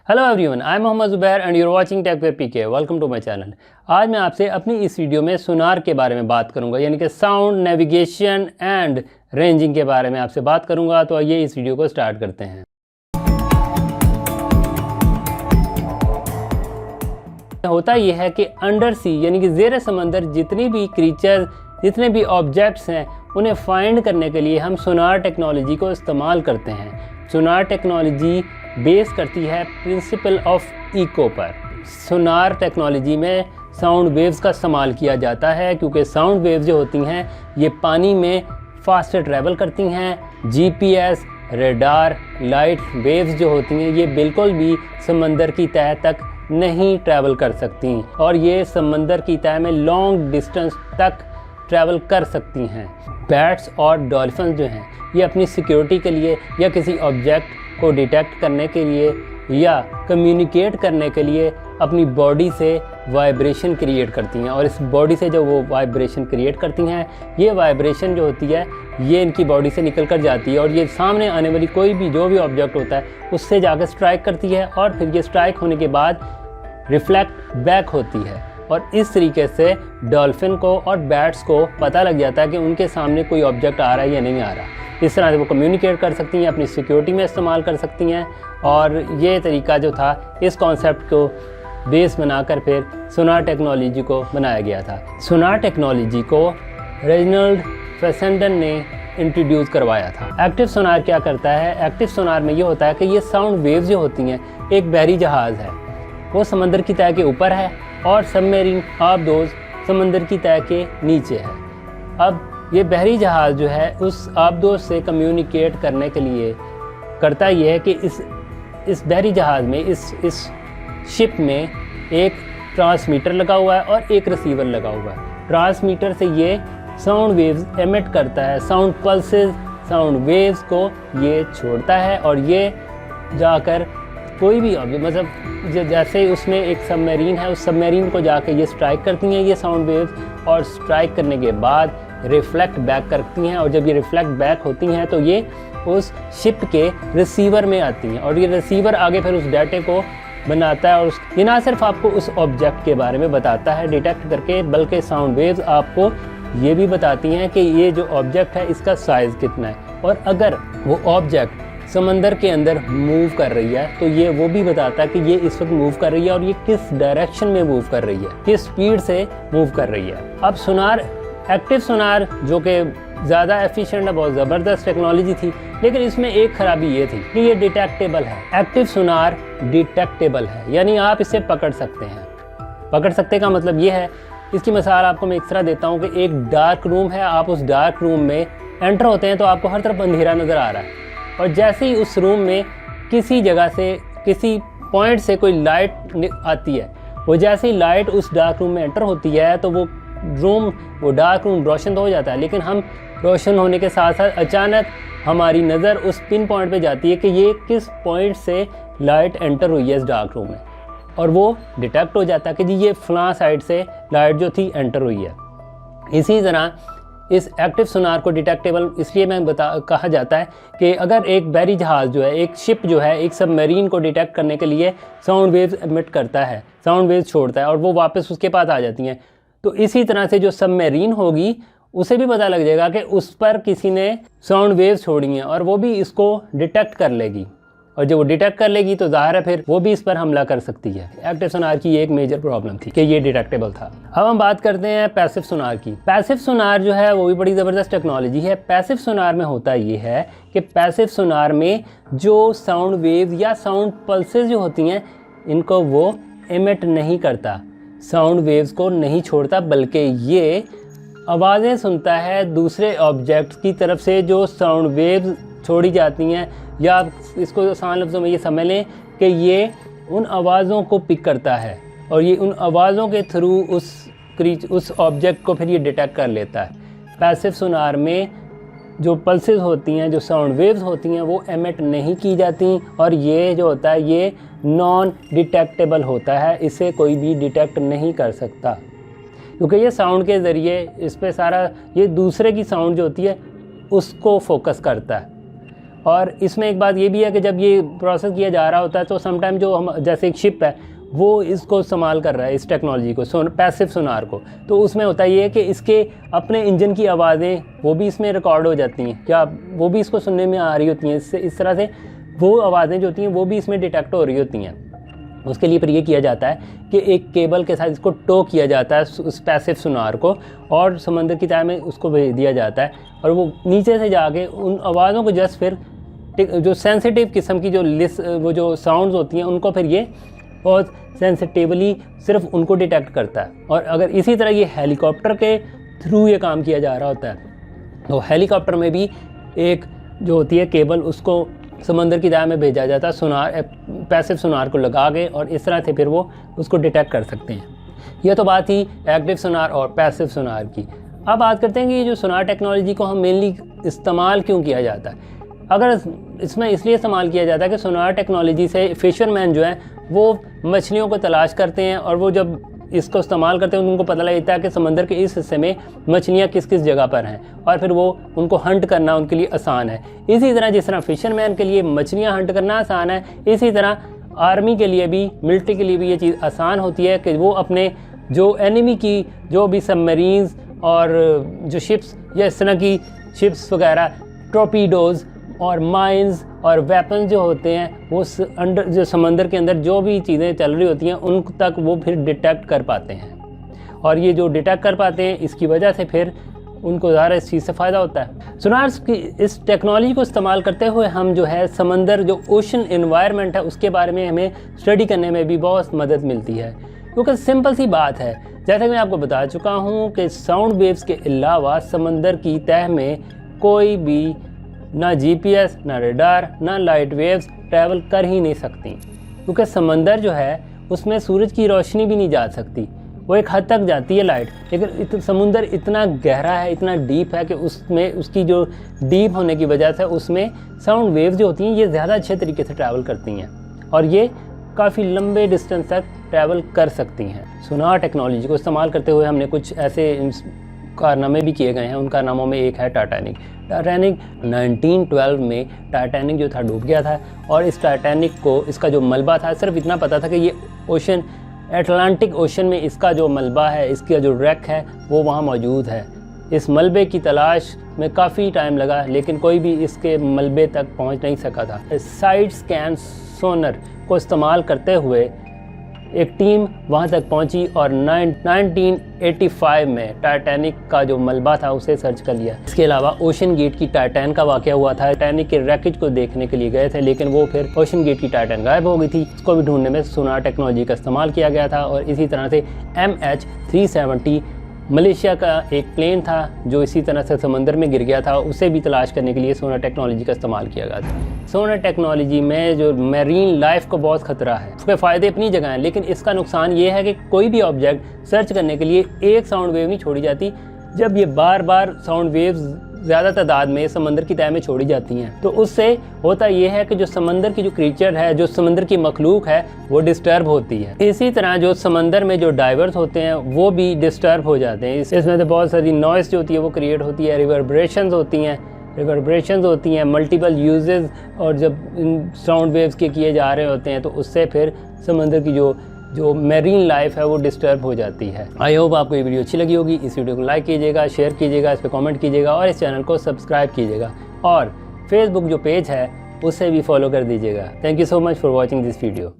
Hello everyone, I am Mohammed Zubair and you're watching tech web PK. Welcome to my channel. आज मैं आपसे अपनी इस वीडियो में सोनार के बारे में बात करूंगा, यानी कि साउंड, नेविगेशन एंड रेंजिंग के बारे में आपसे बात करूंगा। तो आइए इस वीडियो को स्टार्ट करते हैं। होता यह है कि अंडर सी यानी कि ज़ेर समंदर जितनी भी क्रीचर, जितने भी ऑब्जेक्ट्स हैं, उन्हें फाइंड करने के लिए हम सोनार टेक्नोलॉजी को इस्तेमाल करते हैं। सोनार टेक्नोलॉजी बेस करती है प्रिंसिपल ऑफ इको पर। सोनार टेक्नोलॉजी में साउंड वेव्स का इस्तेमाल किया जाता है, क्योंकि साउंड वेव्स जो होती हैं ये पानी में फास्ट ट्रैवल करती हैं। जीपीएस, रेडार, लाइट वेव्स जो होती हैं ये बिल्कुल भी समंदर की तह तक नहीं ट्रैवल कर सकती, और ये समंदर की तह में लॉन्ग डिस्टेंस तक ट्रैवल कर सकती हैं। बैट्स और डॉल्फिन जो हैं ये अपनी सिक्योरिटी के लिए या किसी ऑब्जेक्ट को डिटेक्ट करने के लिए या कम्युनिकेट करने के लिए अपनी बॉडी से वाइब्रेशन क्रिएट करती हैं, और इस बॉडी से जो वो वाइब्रेशन क्रिएट करती हैं, ये वाइब्रेशन जो होती है ये इनकी बॉडी से निकल कर जाती है और ये सामने आने वाली कोई भी जो भी ऑब्जेक्ट होता है उससे जाकर स्ट्राइक करती है, और फिर ये स्ट्राइक होने के बाद रिफ्लेक्ट बैक होती है। और इस तरीके से डॉल्फिन को और बैट्स को पता लग जाता है कि उनके सामने कोई ऑब्जेक्ट आ रहा है या नहीं आ रहा। इस तरह से वो कम्युनिकेट कर सकती हैं, अपनी सिक्योरिटी में इस्तेमाल कर सकती हैं। और ये तरीका जो था, इस कॉन्सेप्ट को बेस बनाकर फिर सोनार टेक्नोलॉजी को बनाया गया था। सोनार टेक्नोलॉजी को रेजिनाल्ड फेसेंडन ने इंट्रोड्यूस करवाया था। एक्टिव सोनार क्या करता है? एक्टिव सोनार में ये होता है कि ये साउंड वेव्स जो होती हैं, एक बहरी जहाज़ है, वो समंदर की तह के ऊपर है और सबमरीन आबदोज समंदर की तह के नीचे है। अब ये बहरी जहाज़ जो है उस आबदोज से कम्युनिकेट करने के लिए करता ये है कि इस बहरी जहाज़ में, इस शिप में एक ट्रांसमीटर लगा हुआ है और एक रिसीवर लगा हुआ है। ट्रांसमीटर से ये साउंड वेव्स एमिट करता है, साउंड पल्सेस, साउंड वेव्स को ये छोड़ता है, और ये जाकर कोई भी ऑब्जेक्ट, मतलब जैसे उसमें एक सबमरीन है, उस सबमरीन को जाकर ये स्ट्राइक करती हैं ये साउंड वेव्स, और स्ट्राइक करने के बाद रिफ्लेक्ट बैक करती हैं, और जब ये रिफ्लेक्ट बैक होती हैं तो ये उस शिप के रिसीवर में आती हैं, और ये रिसीवर आगे फिर उस डाटे को बनाता है, और ये ना सिर्फ आपको उस ऑब्जेक्ट के बारे में बताता है डिटेक्ट करके, बल्कि साउंड वेव्स आपको ये भी बताती हैं कि ये जो ऑब्जेक्ट है इसका साइज़ कितना है, और अगर वो ऑब्जेक्ट समंदर के अंदर मूव कर रही है तो ये वो भी बताता है कि ये इस वक्त मूव कर रही है और ये किस डायरेक्शन में मूव कर रही है, किस स्पीड से मूव कर रही है। अब सोनार, एक्टिव सोनार जो कि ज़्यादा एफिशिएंट है, बहुत ज़बरदस्त टेक्नोलॉजी थी, लेकिन इसमें एक ख़राबी ये थी कि ये डिटेक्टेबल है। एक्टिव सोनार डिटेक्टेबल है, यानी आप इसे पकड़ सकते हैं। पकड़ सकते का मतलब ये है, इसकी मिसाल आपको मैं इस तरह देता हूँ कि एक डार्क रूम है, आप उस डार्क रूम में एंटर होते हैं तो आपको हर तरफ अंधेरा नज़र आ रहा है, और जैसे ही उस रूम में किसी जगह से, किसी पॉइंट से कोई लाइट आती है, वो जैसे ही लाइट उस डार्क रूम में एंटर होती है तो वो डार्क रूम रोशन तो हो जाता है, लेकिन हम रोशन होने के साथ साथ अचानक हमारी नज़र उस पिन पॉइंट पे जाती है कि ये किस पॉइंट से लाइट एंटर हुई है इस डार्क रूम में, और वो डिटेक्ट हो जाता है कि जी ये फलां साइड से लाइट जो थी एंटर हुई है। इसी तरह इस एक्टिव सोनार को डिटेक्टेबल इसलिए कहा जाता है कि अगर एक बहरी जहाज़ जो है, एक शिप जो है, एक सबमरीन को डिटेक्ट करने के लिए साउंड वेव्स एमिट करता है, साउंड वेव्स छोड़ता है, और वो वापस उसके पास आ जाती हैं, तो इसी तरह से जो सबमरीन होगी उसे भी पता लग जाएगा कि उस पर किसी ने साउंड वेव्स छोड़ी हैं, और वो भी इसको डिटेक्ट कर लेगी, और जब वो डिटेक्ट कर लेगी तो ज़ाहिर है फिर वो भी इस पर हमला कर सकती है। एक्टिव सोनार की एक मेजर प्रॉब्लम थी कि ये डिटेक्टेबल था। अब हम बात करते हैं पैसिव सोनार की। पैसिव सोनार जो है वो भी बड़ी ज़बरदस्त टेक्नोलॉजी है। पैसिव सोनार में होता ये है कि पैसिव सोनार में जो साउंड वेव या साउंड पल्सेस जो होती हैं, इनको वो एमिट नहीं करता, साउंड वेव्स को नहीं छोड़ता, बल्कि ये आवाज़ें सुनता है दूसरे ऑब्जेक्ट्स की तरफ से जो साउंड वेव्स छोड़ी जाती हैं, या इसको आसान लफ्ज़ों में ये समझ लें कि ये उन आवाज़ों को पिक करता है, और ये उन आवाज़ों के थ्रू उस ऑब्जेक्ट को फिर ये डिटेक्ट कर लेता है। पैसिव सोनार में जो पल्सेस होती हैं, जो साउंड वेव्स होती हैं, वो एमिट नहीं की जाती, और ये जो होता है ये नॉन डिटेक्टेबल होता है, इसे कोई भी डिटेक्ट नहीं कर सकता, क्योंकि ये साउंड के ज़रिए इस पर सारा ये दूसरे की साउंड जो होती है उसको फोकस करता है। और इसमें एक बात ये भी है कि जब ये प्रोसेस किया जा रहा होता है तो समटाइम जो हम जैसे एक शिप है वो इसको इस्तेमाल कर रहा है इस टेक्नोलॉजी को, पैसिव सोनार को, तो उसमें होता ये है कि इसके अपने इंजन की आवाज़ें वो भी इसमें रिकॉर्ड हो जाती हैं, क्या वो भी इसको सुनने में आ रही होती हैं। इससे इस तरह से वो आवाज़ें जो होती हैं वो भी इसमें डिटेक्ट हो रही होती हैं। उसके लिए फिर ये किया जाता है कि एक केबल के साथ इसको टो किया जाता है उस पैसिव सोनार को, और समंदर की तह में उसको भेज दिया जाता है, और वो नीचे से जाके उन आवाज़ों को जस्ट फिर जो सेंसिटिव किस्म की वो जो साउंड्स होती हैं उनको फिर ये बहुत सेंसिटिवली सिर्फ उनको डिटेक्ट करता है। और अगर इसी तरह ये हेलीकॉप्टर के थ्रू ये काम किया जा रहा होता है तो हेलीकॉप्टर में भी एक जो होती है केबल उसको समंदर की तह में भेजा जाता है सोनार, पैसिव सोनार को लगा के, और इस तरह से फिर वो उसको डिटेक्ट कर सकते हैं। यह तो बात ही एक्टिव सोनार और पैसिव सोनार की। अब बात करते हैं कि ये जो सोनार टेक्नोलॉजी को हम मेनली इस्तेमाल क्यों किया जाता है। अगर इसमें इसलिए इस्तेमाल किया जाता है कि सोनार टेक्नोलॉजी से फिशरमैन जो हैं वो मछलियों को तलाश करते हैं, और वो जब इसको इस्तेमाल करते हैं उनको पता लगता है कि समंदर के इस हिस्से में मछलियाँ किस किस जगह पर हैं, और फिर वो उनको हंट करना उनके लिए आसान है। इसी तरह जिस तरह फिशरमैन के लिए मछलियाँ हंट करना आसान है, इसी तरह आर्मी के लिए भी, मिलिट्री के लिए भी ये चीज़ आसान होती है कि वो अपने जो एनिमी की जो भी सबमरीन्स और जो शिप्स या इस तरह की शिप्स वगैरह, टॉर्पीडोज़ और माइंस और वेपन जो होते हैं वो अंडर जो समंदर के अंदर जो भी चीज़ें चल रही होती हैं उन तक वो फिर डिटेक्ट कर पाते हैं, और ये जो डिटेक्ट कर पाते हैं इसकी वजह से फिर उनको ज़्यादा इस चीज़ से फ़ायदा होता है। सोनार्स की इस टेक्नोलॉजी को इस्तेमाल करते हुए हम जो है समंदर जो ओशन एनवायरनमेंट है उसके बारे में हमें स्टडी करने में भी बहुत मदद मिलती है, क्योंकि सिंपल सी बात है, जैसा कि मैं आपको बता चुका हूँ कि साउंड वेव्स के अलावा समंदर की तह में कोई भी ना जीपीएस, ना रडार, ना लाइट वेव्स ट्रैवल कर ही नहीं सकती, क्योंकि समंदर जो है उसमें सूरज की रोशनी भी नहीं जा सकती। वो एक हद तक जाती है लाइट, लेकिन समुंदर इतना गहरा है, इतना डीप है कि उसमें उसकी जो डीप होने की वजह से उसमें साउंड वेव्स जो होती हैं ये ज़्यादा अच्छे तरीके से ट्रैवल करती हैं, और ये काफ़ी लंबे डिस्टेंस तक ट्रैवल कर सकती हैं। सोनार टेक्नोलॉजी को इस्तेमाल करते हुए हमने कुछ ऐसे कारनामे भी किए गए हैं। उन कारनामों में एक है टाइटैनिक। 1912 में टाइटैनिक जो था डूब गया था, और इस टाइटैनिक को इसका जो मलबा था सिर्फ इतना पता था कि ये ओशन अटलांटिक ओशन में इसका जो मलबा है, इसका जो रैक है वो वहाँ मौजूद है। इस मलबे की तलाश में काफ़ी टाइम लगा, लेकिन कोई भी इसके मलबे तक पहुँच नहीं सका था। साइड स्कैन सोनर को इस्तेमाल करते हुए एक टीम वहां तक पहुंची और 1985 में टाइटैनिक का जो मलबा था उसे सर्च कर लिया। इसके अलावा ओशन गेट की टाइटैन का वाकया हुआ था। टाइटैनिक के रैकेज को देखने के लिए गए थे, लेकिन वो फिर ओशन गेट की टाइटैन गायब हो गई थी। इसको भी ढूंढने में सोनार टेक्नोलॉजी का इस्तेमाल किया गया था। और इसी तरह से MH370 मलेशिया का एक प्लेन था जो इसी तरह से समंदर में गिर गया था, उसे भी तलाश करने के लिए सोनार टेक्नोलॉजी का इस्तेमाल किया गया था। सोनार टेक्नोलॉजी में जो मैरीन लाइफ को बहुत खतरा है, उसके फ़ायदे अपनी जगह हैं, लेकिन इसका नुकसान ये है कि कोई भी ऑब्जेक्ट सर्च करने के लिए एक साउंड वेव नहीं छोड़ी जाती। जब ये बार बार साउंड वेव्स ज़्यादा तादाद में समंदर की तह में छोड़ी जाती हैं तो उससे होता यह है कि जो समंदर की जो क्रीचर है, जो समंदर की मखलूक है, वो डिस्टर्ब होती है। इसी तरह जो समंदर में जो डाइवर्स होते हैं वो भी डिस्टर्ब हो जाते हैं। इसमें से बहुत सारी नॉइस जो होती है वो क्रिएट होती है, रिवर्बरेशंस होती हैं, मल्टीपल यूजेस, और जब इन साउंड वेव्स के किए जा रहे होते हैं तो उससे फिर समंदर की जो मैरीन लाइफ है वो डिस्टर्ब हो जाती है। आई होप आपको ये वीडियो अच्छी लगी होगी। इस वीडियो को लाइक कीजिएगा, शेयर कीजिएगा, इस पर कमेंट कीजिएगा और इस चैनल को सब्सक्राइब कीजिएगा, और फेसबुक जो पेज है उसे भी फॉलो कर दीजिएगा। Thank you so much for watching this video.